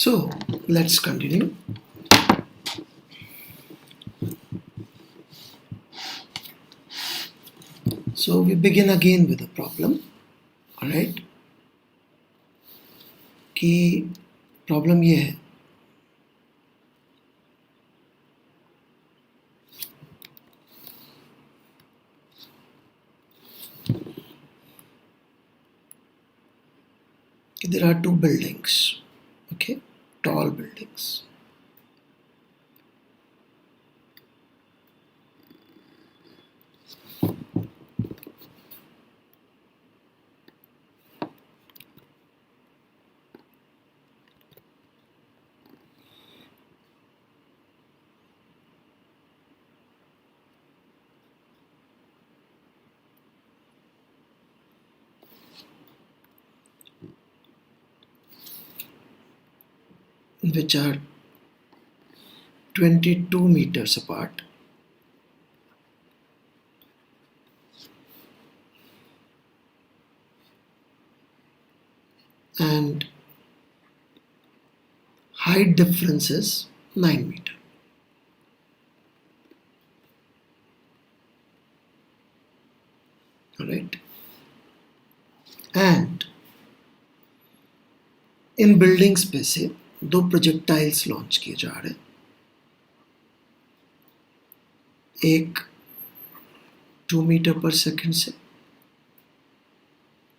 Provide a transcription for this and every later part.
So let's continue. So we begin again with a problem. All right. कि problem ये है कि there are two buildings, okay, tall buildings. Which are 22 meters apart. And height difference is 9 meters. All right. And in buildings पे से दो projectiles launch किए जा रहे हैं. एक 2 मीटर पर सेकंड से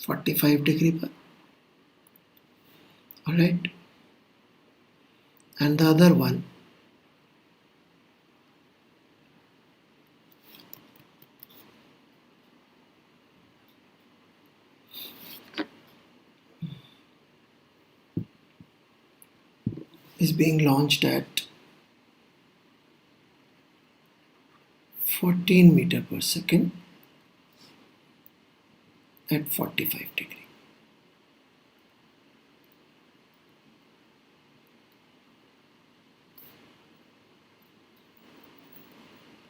45 डिग्री पर. All right. And the other one is being launched at 14 meter per second at 45 degree.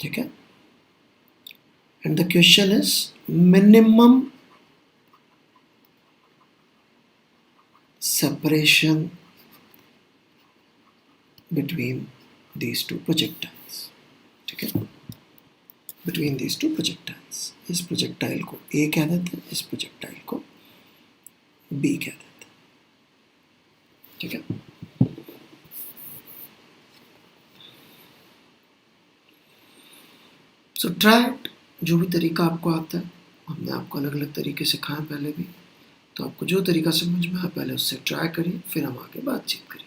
ठीक है. And the question is minimum separation between these two projectiles. ठीक है. Between these two projectiles. इस projectile को A कह देते हैं, इस प्रोजेक्टाइल को B कह देते हैं. ठीक है. So try it. जो भी तरीका आपको आता है, हमने आपको अलग अलग तरीके सिखाए पहले भी, तो आपको जो तरीका समझ में आए पहले उससे ट्राई करिए, फिर हम आगे बातचीत करेंगे.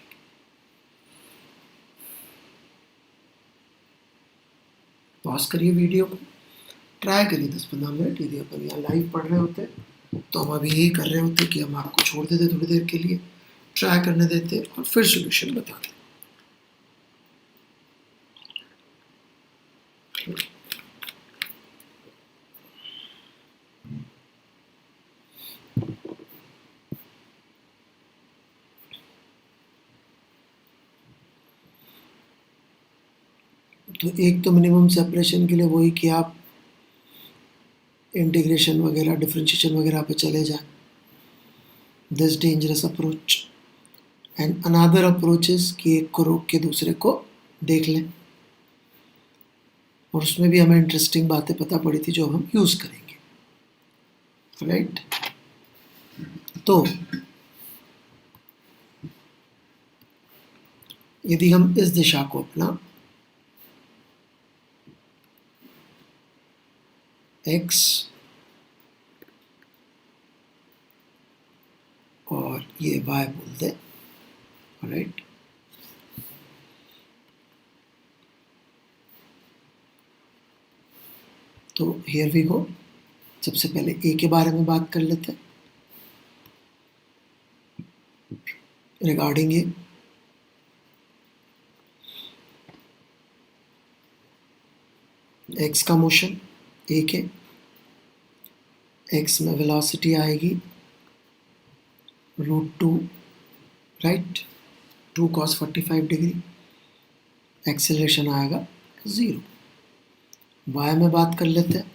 पॉज करिए वीडियो को, ट्राई करिए 10-15 मिनट. यदि अपन यहाँ लाइव पढ़ रहे होते तो हम अभी यही कर रहे होते कि हम आपको छोड़ देते थोड़ी देर के लिए, ट्राई करने देते और फिर सोल्यूशन बता देते. तो एक तो मिनिमम सेपरेशन के लिए वही कि आप इंटीग्रेशन वगैरह डिफरेंशिएशन वगैरह पे चले जाएं. This dangerous approach. And another approach is कि एक को रोक के दूसरे को देख लें, और उसमें भी हमें इंटरेस्टिंग बातें पता पड़ी थी जो हम यूज़ करेंगे. राइट. तो यदि हम इस दिशा को अपना x और ये y बोल दें. राइट. तो हियर वी गो. सबसे पहले a के बारे में बात कर लेते हैं. रिगार्डिंग ये x का मोशन a के, x में वेलोसिटी आएगी √2. राइट. 2 cos 45 degree. एक्सेलरेशन आएगा 0. y में बात कर लेते हैं.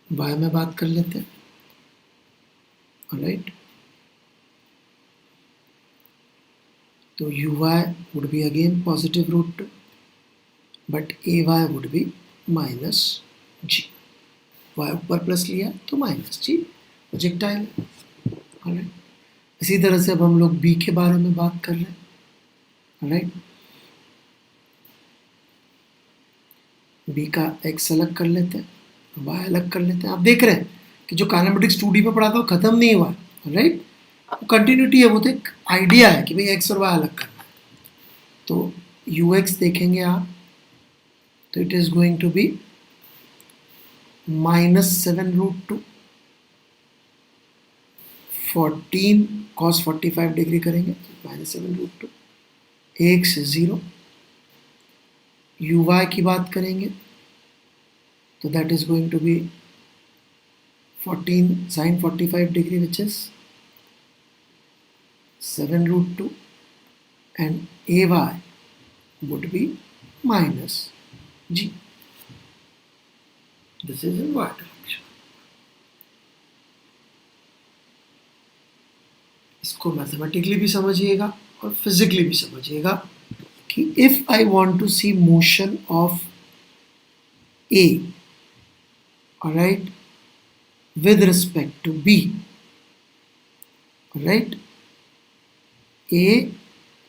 y में बात कर लेते हैं. ऑलराइट, तो uy would be again positive root 2, but ay would be minus g. y ऊपर प्लस लिया तो माइनस g प्रोजेक्टाइल. ऑलराइट, इसी तरह से अब हम लोग b के बारे में बात कर रहे हैं. ऑलराइट, b का x अलग कर लेते हैं, y अलग कर लेते हैं. आप देख रहे हैं कि जो काइनेमेटिक्स 2D पे पढ़ा था वो खत्म नहीं हुआ. राइट, कंटिन्यूटी है, वो तो एक आइडिया है कि भाई x और y अलग करना है. तो ux देखेंगे आप तो it is going to be -7√2. 14 cos 45 degree करेंगे -7√2. x 0. uy की बात करेंगे तो that is going to be 14 sin 45 degree which is 7√2, and ay would be minus g. This is in y direction. इसको मैथमेटिकली भी समझिएगा और फिजिकली भी समझिएगा कि if I want to see motion of A, alright, with respect to b, right, a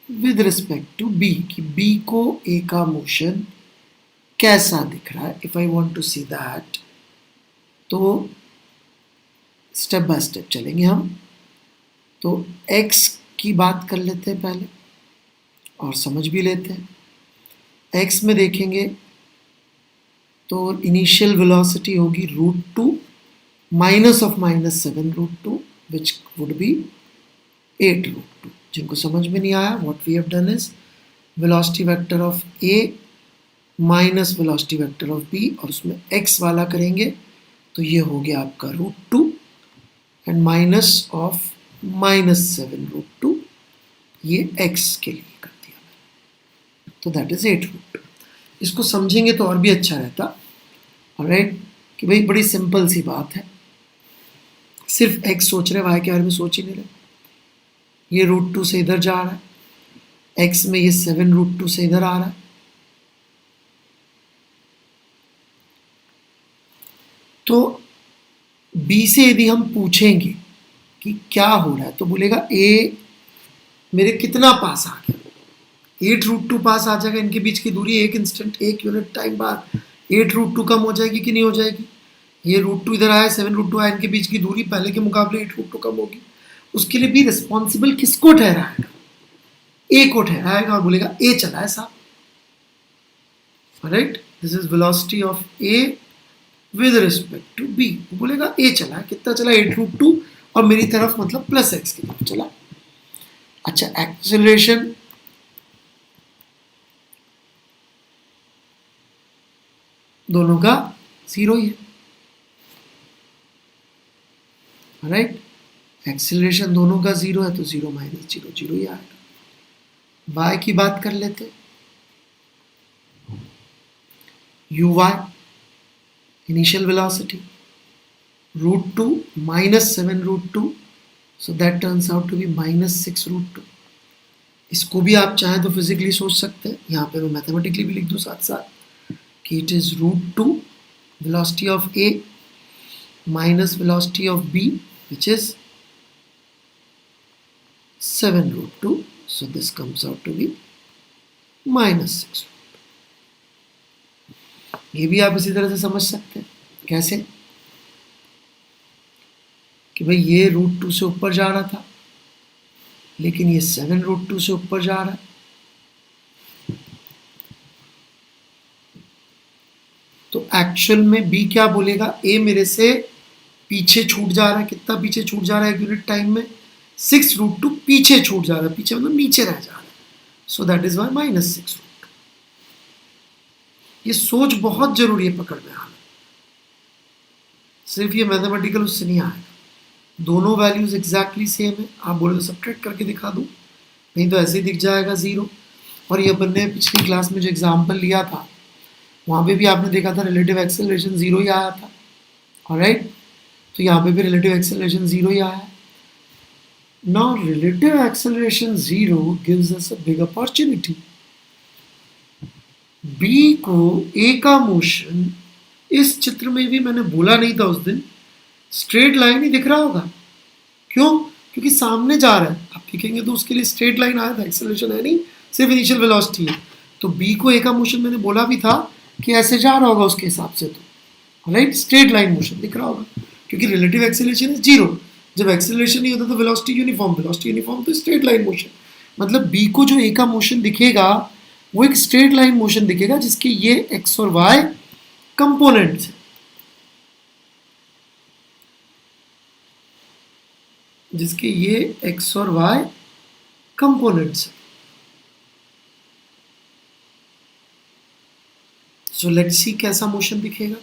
with respect to b, कि b को a का मोशन कैसा दिख रहा है. If I want to see that तो स्टेप बाय स्टेप चलेंगे हम. तो x की बात कर लेते हैं पहले और समझ भी लेते हैं. x में देखेंगे तो इनिशियल वेलोसिटी होगी √2 minus of -7√2, which would be 8√2. जिनको समझ में नहीं आया, what we have done is velocity vector of A minus velocity vector of B, और उसमें x वाला करेंगे तो ये हो गया आपका √2 and minus of -7√2, ये x के लिए कर दिया मैंने, तो that is 8√2. इसको समझेंगे तो और भी अच्छा रहता. ऑलराइट, कि भाई बड़ी सिंपल सी बात है, सिर्फ x सोच रहे, y के बारे में सोच ही नहीं रहे. ये √2 से इधर जा रहा है, x में ये 7√2 से इधर आ रहा है. तो b से यदि हम पूछेंगे कि क्या हो रहा है तो बोलेगा a मेरे कितना पास आ गया. 8√2 पास आ जाएगा. इनके बीच की दूरी एक इंस्टेंट, एक यूनिट टाइम बाद 8√2 कम हो जाएगी कि नहीं हो जाएगी. ये √2 इधर आया, 7√2 आया, इनके बीच की दूरी पहले के मुकाबले 8√2 कम होगी. उसके लिए भी रिस्पॉन्सिबल किसको ठहराएगा? ए को ठहराएगा और बोलेगा ए चला है साहब. Right, this is velocity of A with respect to B. बोलेगा ए चला है, कितना चला? 8√2, और मेरी तरफ मतलब प्लस एक्स की तरफ चला. अच्छा, एक्सेलरेशन दोनों का 0 ही है. राइट, एक्सेलरेशन दोनों का 0 है तो 0 माइनस 0 0 ही आएगा. y की बात कर लेते हैं. uy initial velocity √2 minus 7√2, so that turns out to be -6√2. इसको भी आप चाहें तो फिजिकली सोच सकते हैं. यहाँ पे मैं मैथमेटिकली भी लिख दूँ साथ साथ कि it is √2 velocity of A minus velocity of B, which is 7√2. So this comes out to be -6. ये भी आप इसी तरह से समझ सकते हैं. कैसे? कि भाई ये √2 से ऊपर जा रहा था, लेकिन ये 7√2 से ऊपर जा रहा है. तो एक्चुअल में B क्या बोलेगा? A मेरे से पीछे छूट जा रहा है. कितना पीछे छूट जा रहा है एक यूनिट टाइम में? 6√2 पीछे छूट जा रहा है. पीछे मतलब नीचे रह जा रहा है. So that is Y -6√2. ये सोच बहुत जरूरी है पकड़ में आना. सिर्फ ये मैथमेटिकल उससे नहीं आएगा. दोनों वैल्यूज एग्जैक्टली सेम है. आप बोले तो सब्ट्रैक्ट करके दिखा दूं, नहीं तो ऐसे ही दिख जाएगा 0. और ये अपन ने पिछली क्लास में जो एग्जाम्पल लिया था वहाँ पे भी आपने देखा था रिलेटिव एक्सेलरेशन 0 ही आया था. ऑलराइट, तो यहाँ पे भी रिलेटिव एक्सेलरेशन जीरो ही आया है. Now relative acceleration zero gives us a big opportunity. B को ए का मोशन, इस चित्र में भी मैंने बोला नहीं था उस दिन, स्ट्रेट लाइन ही दिख रहा होगा. क्यों? क्योंकि सामने जा रहा है. आप देखेंगे तो उसके लिए स्ट्रेट लाइन आया था, एक्सेलरेशन है नहीं, सिर्फ इनिशियल वेलोसिटी है. तो बी को ए का मोशन मैंने बोला भी था कि ऐसे जा रहा होगा उसके हिसाब से, तो राइट स्ट्रेट लाइन मोशन दिख रहा होगा, क्योंकि रिलेटिव एक्सेलरेशन इज जीरो. जब एक्सेलरेशन नहीं होता तो वेलोसिटी यूनिफॉर्म, वेलोसिटी यूनिफॉर्म तो स्ट्रेट लाइन मोशन. मतलब बी को जो ए का मोशन दिखेगा वो एक स्ट्रेट लाइन मोशन दिखेगा जिसके ये एक्स और वाई कंपोनेंट्स है, जिसके ये एक्स और वाई कंपोनेंट्स है. सो लेट्स सी कैसा मोशन दिखेगा.